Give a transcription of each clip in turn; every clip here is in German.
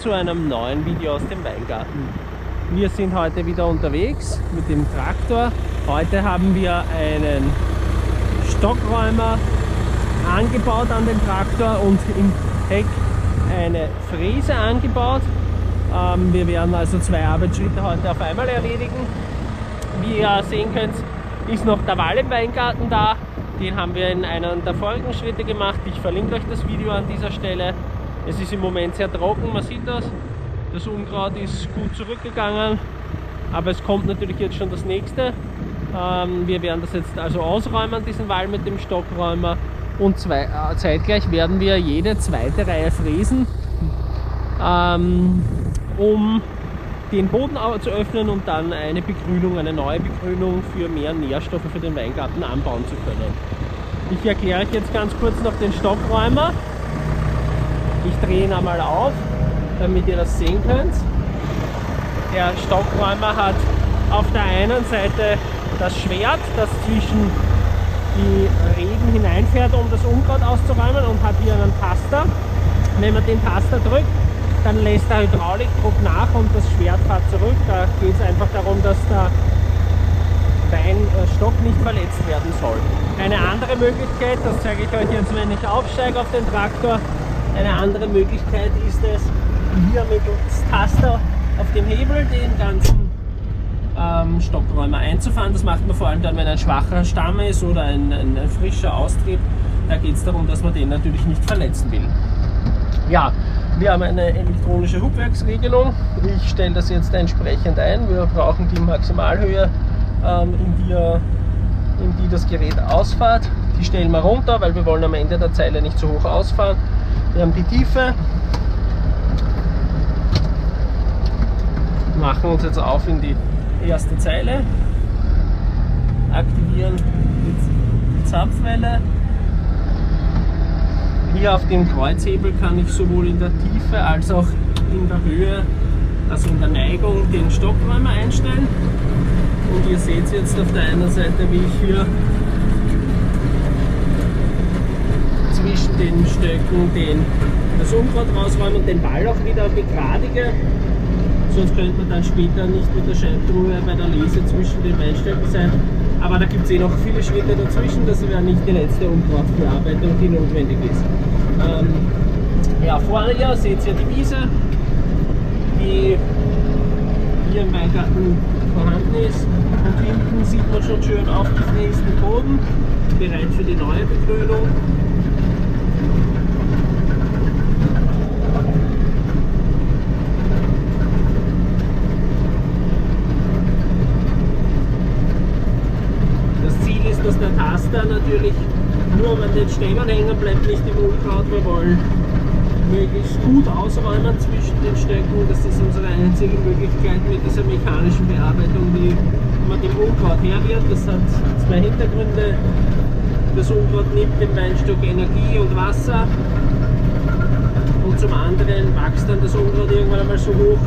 zu einem neuen Video aus dem Weingarten. Wir sind heute wieder unterwegs mit dem Traktor. Heute haben wir einen Stockräumer angebaut an den Traktor und im Heck eine Fräse angebaut. Wir werden also 2 Arbeitsschritte heute auf einmal erledigen. Wie ihr sehen könnt, ist noch der Wall im Weingarten da. Den haben wir in einem der vorigen Schritte gemacht. Ich verlinke euch das Video an dieser Stelle. Es ist im Moment sehr trocken, man sieht das. Das Unkraut ist gut zurückgegangen, aber es kommt natürlich jetzt schon das nächste. Wir werden das jetzt also ausräumen, diesen Wall mit dem Stockräumer, und zeitgleich werden wir jede zweite Reihe fräsen, um den Boden zu öffnen und dann eine Begrünung, eine neue Begrünung für mehr Nährstoffe für den Weingarten anbauen zu können. Ich erkläre euch jetzt ganz kurz noch den Stockräumer. Ich drehe ihn einmal auf, damit ihr das sehen könnt. Der Stockräumer hat auf der einen Seite das Schwert, das zwischen die Reben hineinfährt, um das Unkraut auszuräumen, und hat hier einen Taster. Wenn man den Taster drückt, dann lässt der Hydraulikdruck nach und das Schwert fährt zurück. Da geht es einfach darum, dass der Weinstock nicht verletzt werden soll. Eine andere Möglichkeit, das zeige ich euch jetzt, wenn ich aufsteige auf den Traktor, eine andere Möglichkeit ist es, hier mittels Taster auf dem Hebel den ganzen Stockräumer einzufahren. Das macht man vor allem dann, wenn ein schwacher Stamm ist oder ein frischer Austrieb. Da geht es darum, dass man den natürlich nicht verletzen will. Ja, wir haben eine elektronische Hubwerksregelung. Ich stelle das jetzt entsprechend ein. Wir brauchen die Maximalhöhe, in die das Gerät ausfährt. Die stellen wir runter, weil wir wollen am Ende der Zeile nicht so hoch ausfahren. Wir haben die Tiefe. Machen uns jetzt auf in die erste Zeile. Aktivieren die Zapfwelle. Hier auf dem Kreuzhebel kann ich sowohl in der Tiefe als auch in der Höhe, also in der Neigung, den Stockräumer einstellen. Und ihr seht jetzt auf der einen Seite, wie ich hier zwischen den Stöcken das Unkraut rausräume und den Ball auch wieder begradige. Sonst könnte man dann später nicht mit der Scheibtruhe bei der Lese zwischen den Weinstöcken sein. Aber da gibt es noch viele Schritte dazwischen, das wäre nicht die letzte Unkrautbearbeitung, die notwendig ist. Ja, vorne hier seht ihr die Wiese, die hier im Weingarten vorhanden ist. Und hinten sieht man schon schön aufgefrästen Boden, bereit für die neue Begrünung. Dass der Taster natürlich nur an den Stämmen hängen bleibt, nicht im Unkraut. Wir wollen möglichst gut ausräumen zwischen den Stöcken. Das ist unsere einzige Möglichkeit mit dieser mechanischen Bearbeitung, wie man dem Unkraut Herr wird. Das hat 2 Hintergründe. Das Unkraut nimmt dem Weinstock Energie und Wasser, und zum anderen wächst dann das Unkraut irgendwann einmal so hoch,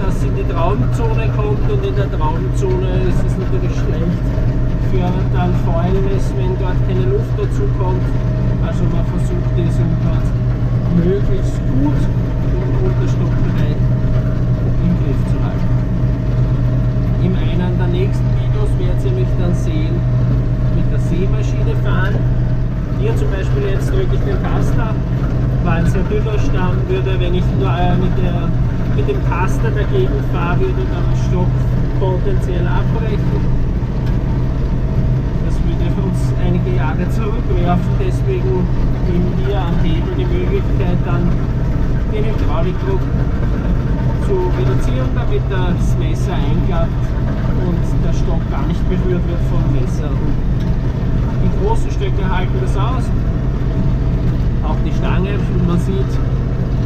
dass es in die Traubenzone kommt, und in der Traubenzone ist es natürlich schlecht für dann Fäulnis, wenn dort keine Luft dazu kommt. Also man versucht das Unkraut möglichst gut im Unterstockbereich im Griff zu halten. In einem der nächsten Videos werdet ihr mich dann sehen mit der Sämaschine fahren. Hier zum Beispiel jetzt drücke ich den Taster, weil es sehr dünner Stamm würde, wenn ich nur mit dem Taster dagegen fahre, würde dann der Stock potenziell abbrechen. Für uns einige Jahre zurückwerfen, deswegen geben wir am Hebel die Möglichkeit, dann den Hydraulikdruck zu reduzieren, damit das Messer einklappt und der Stock gar nicht berührt wird vom Messer. Und die großen Stöcke halten das aus, auch die Stange, wie man sieht,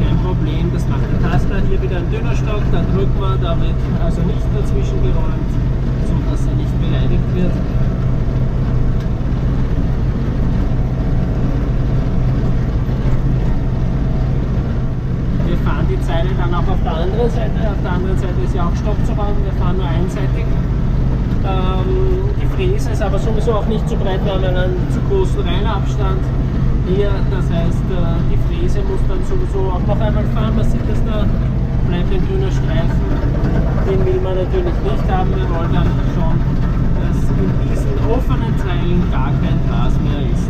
kein Problem, das macht der Taster. Hier wieder ein dünner Stock, da drückt man, da wird also nicht dazwischen geräumt, sodass er nicht beleidigt wird. Wir fahren die Zeile dann auch auf der anderen Seite. Auf der anderen Seite ist ja auch Stopp zu bauen, wir fahren nur einseitig. Die Fräse ist aber sowieso auch nicht zu breit, wir haben einen zu großen Reihenabstand hier. Das heißt, die Fräse muss dann sowieso auch noch einmal fahren. Man sieht das da bleibt ein grüner Streifen. Den will man natürlich nicht haben. Wir wollen dann schon, dass in diesen offenen Zeilen gar kein Gras mehr ist.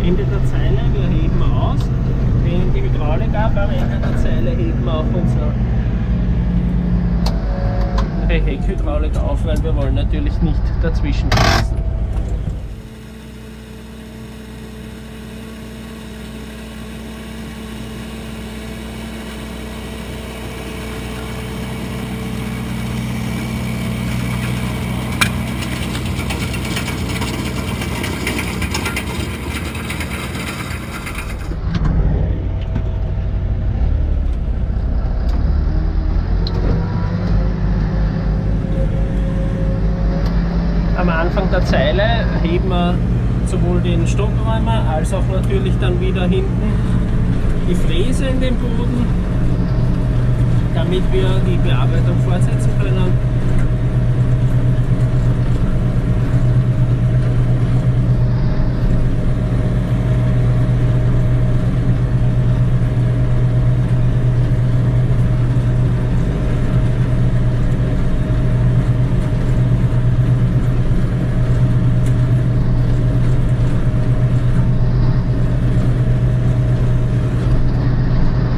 Ende der Zeile, wir heben aus, lehnen die Hydraulik ab, am Ende der Zeile heben wir auch unsere Heckhydraulik auf, weil wir wollen natürlich nicht dazwischen fließen. Am Anfang der Zeile heben wir sowohl den Stockräumer als auch natürlich dann wieder hinten die Fräse in den Boden, damit wir die Bearbeitung fortsetzen können.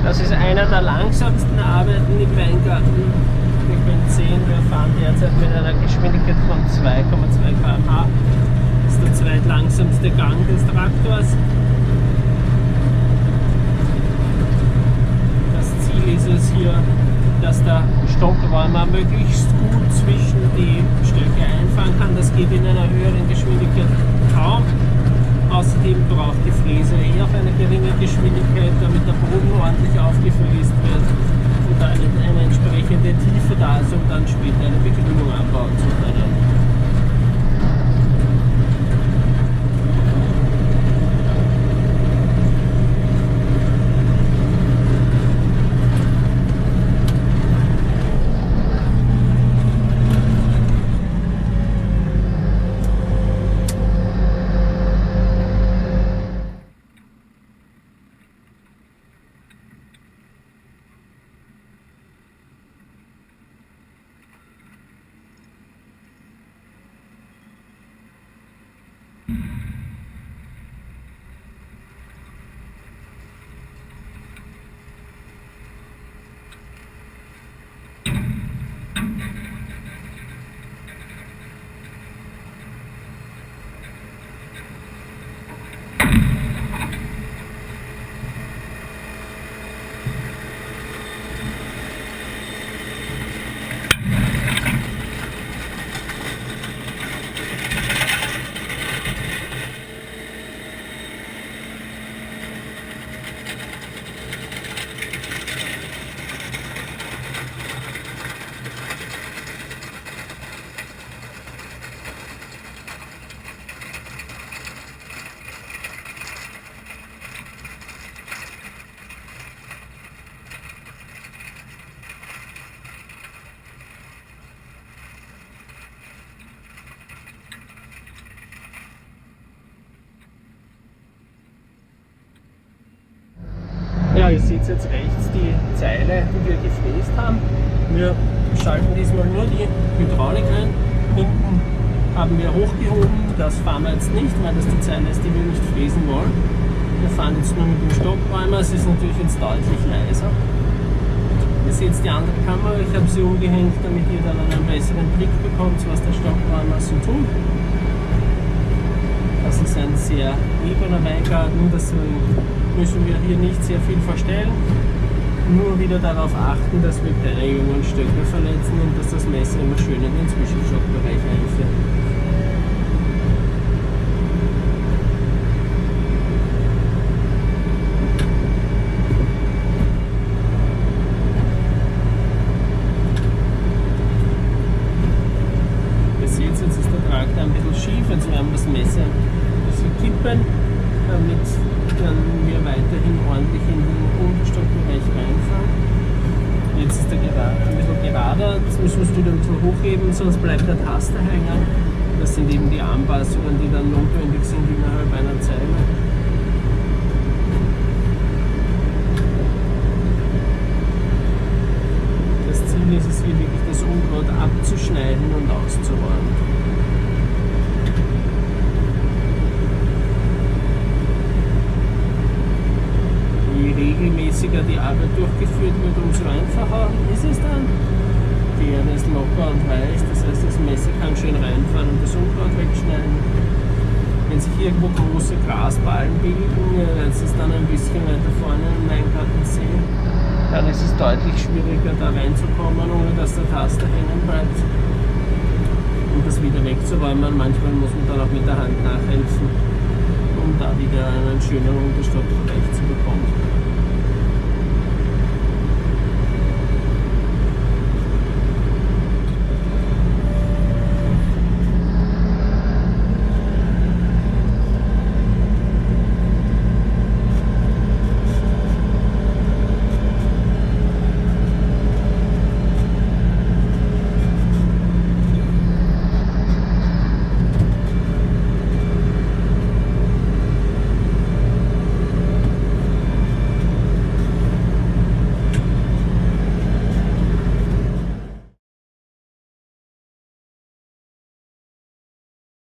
Das ist einer der langsamsten Arbeiten im Weingarten. Ihr könnt sehen, wir fahren derzeit mit einer Geschwindigkeit von 2,2 km/h. Das ist der zweitlangsamste Gang des Traktors. Das Ziel ist es hier, dass der Stockräumer möglichst gut zwischen die Stöcke einfahren kann. Das geht in einer höheren Geschwindigkeit kaum. Außerdem braucht die Fräse auf eine geringe Geschwindigkeit, damit der Boden ordentlich aufgefräst wird und eine entsprechende Tiefe da ist, um dann später eine Begrünung anbauen zu können. Ja, ihr seht jetzt rechts die Zeile, die wir gefräst haben. Wir schalten diesmal nur die Hydraulik ein. Hinten haben wir hochgehoben, das fahren wir jetzt nicht, weil das die Zeile ist, die wir nicht fräsen wollen. Wir fahren jetzt nur mit dem Stockräumer, es ist natürlich jetzt deutlich leiser. Ihr seht die andere Kamera, ich habe sie umgehängt, damit ihr dann einen besseren Blick bekommt, was der Stockräumer so tut. Das ist ein sehr ebener Weingarten, deswegen müssen wir hier nicht sehr viel verstellen. Nur wieder darauf achten, dass wir keine jungen Stöcke verletzen und dass das Messer immer schön in den Zwischenstockbereich einfährt. Ihr seht, jetzt ist der Traktor ein bisschen schief, jetzt werden wir das Messer ein bisschen kippen. damit dann wir weiterhin ordentlich in den Unterstockbereich reinfahren. Jetzt ist der gerade ein bisschen gerader, jetzt müssen wir es wieder ein bisschen hochheben, sonst bleibt der Taster hängen. Das sind eben die Anpassungen, die dann notwendig sind innerhalb einer Zeile. Das Ziel ist es hier wirklich, das Unkraut abzuschneiden und auszuräumen. Je regelmäßiger die Arbeit durchgeführt wird, umso einfacher ist es dann. Die Erde ist locker und weich, das heißt, das Messer kann schön reinfahren und das Unkraut wegschneiden. Wenn sich irgendwo große Grasballen bilden, ihr werdet es dann ein bisschen weiter vorne im Weingarten sehen, dann ist es deutlich schwieriger, da reinzukommen, ohne dass der Taster hängen bleibt. Und das wieder wegzuräumen, manchmal muss man dann auch mit der Hand nachhelfen, um da wieder einen schöneren Unterstockbereich zu bekommen.